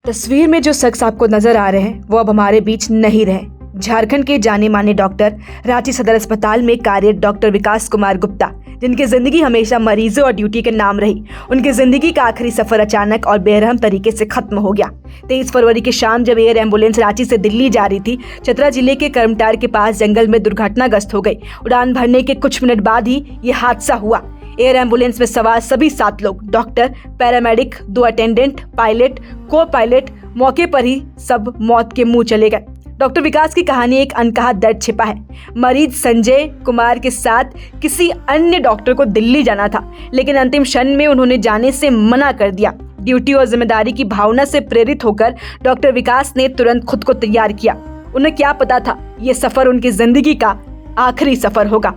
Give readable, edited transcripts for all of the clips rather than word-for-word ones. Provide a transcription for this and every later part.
तस्वीर में जो शख्स आपको नजर आ रहे हैं वो अब हमारे बीच नहीं रहे। झारखंड के जाने माने डॉक्टर, रांची सदर अस्पताल में कार्यरत डॉक्टर विकास कुमार गुप्ता, जिनकी जिंदगी हमेशा मरीजों और ड्यूटी के नाम रही। उनकी जिंदगी का आखिरी सफर अचानक और बेरहम तरीके से खत्म हो गया। 23 फरवरी की शाम जब एयर एम्बुलेंस रांची से दिल्ली जा रही थी, चतरा जिले के करमटार के पास जंगल में दुर्घटनाग्रस्त हो गई। उड़ान भरने के कुछ मिनट बाद ही ये हादसा हुआ। एयर एम्बुलेंस में सवार सभी 7 लोग, डॉक्टर, पैरामेडिक, 2 अटेंडेंट, पायलट, को पायलट, मौके पर ही सब मौत के मुंह चले गए। डॉक्टर विकास की कहानी एक अनकहा दर्द छिपा है। मरीज संजय कुमार के साथ किसी अन्य डॉक्टर को दिल्ली जाना था, लेकिन अंतिम क्षण में उन्होंने जाने से मना कर दिया। ड्यूटी और जिम्मेदारी की भावना से प्रेरित होकर डॉक्टर विकास ने तुरंत खुद को तैयार किया। उन्हें क्या पता था ये सफर उनकी जिंदगी का आखिरी सफर होगा।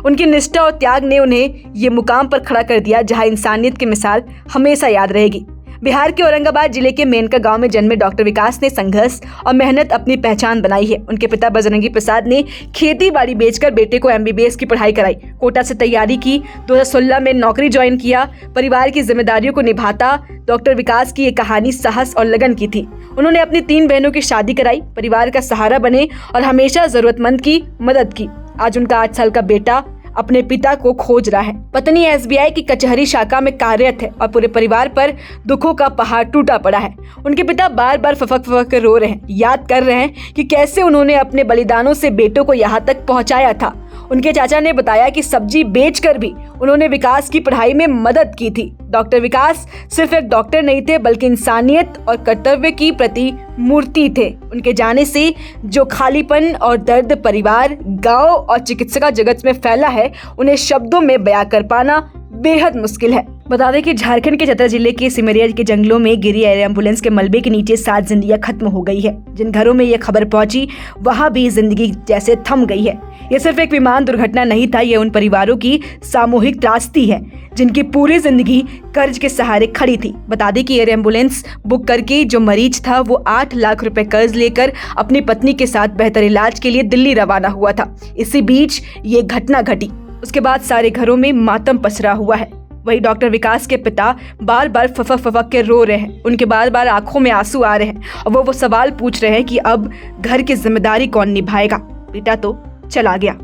उनकी निष्ठा और त्याग ने उन्हें ये मुकाम पर खड़ा कर दिया जहां इंसानियत की मिसाल हमेशा याद रहेगी। बिहार के औरंगाबाद जिले के मेनका गांव में जन्मे डॉक्टर विकास ने संघर्ष और मेहनत अपनी पहचान बनाई है। उनके पिता बजरंगी प्रसाद ने खेती बाड़ी बेचकर बेटे को MBBS की पढ़ाई कराई, कोटा से तैयारी की, 2016 में नौकरी ज्वाइन किया। परिवार की जिम्मेदारियों को निभाता डॉक्टर विकास की ये कहानी साहस और लगन की थी। उन्होंने अपनी 3 बहनों की शादी कराई, परिवार का सहारा बने और हमेशा जरूरतमंद की मदद की। आज उनका 8 साल का बेटा अपने पिता को खोज रहा है। पत्नी SBI की कचहरी शाखा में कार्यरत है और पूरे परिवार पर दुखों का पहाड़ टूटा पड़ा है। उनके पिता बार बार फफक कर रो रहे हैं, याद कर रहे हैं कि कैसे उन्होंने अपने बलिदानों से बेटों को यहाँ तक पहुँचाया था। उनके चाचा ने बताया कि सब्जी बेचकर भी उन्होंने विकास की पढ़ाई में मदद की थी। डॉक्टर विकास सिर्फ एक डॉक्टर नहीं थे, बल्कि इंसानियत और कर्तव्य की प्रति मूर्ति थे। उनके जाने से जो खालीपन और दर्द परिवार, गांव और चिकित्सा जगत में फैला है, उन्हें शब्दों में बयां कर पाना बेहद मुश्किल है। बता दें कि झारखंड के चतरा जिले के सिमरिया के जंगलों में गिरी एयर एम्बुलेंस के मलबे के नीचे 7 जिंदगियां खत्म हो गई है। जिन घरों में यह खबर पहुंची, वहां भी जिंदगी जैसे थम गई है। यह सिर्फ एक विमान दुर्घटना नहीं था, यह उन परिवारों की सामूहिक त्रासदी है जिनकी पूरी जिंदगी कर्ज के सहारे खड़ी थी। बता दें कि एयर एम्बुलेंस बुक करके जो मरीज था वो 8 लाख रुपए कर्ज लेकर अपनी पत्नी के साथ बेहतर इलाज के लिए दिल्ली रवाना हुआ था। इसी बीच ये घटना घटी। उसके बाद सारे घरों में मातम पसरा हुआ है। वही डॉक्टर विकास के पिता बार बार फफक के रो रहे हैं। उनके बार बार आंखों में आंसू आ रहे हैं और वो सवाल पूछ रहे हैं कि अब घर की जिम्मेदारी कौन निभाएगा। बेटा तो चला गया।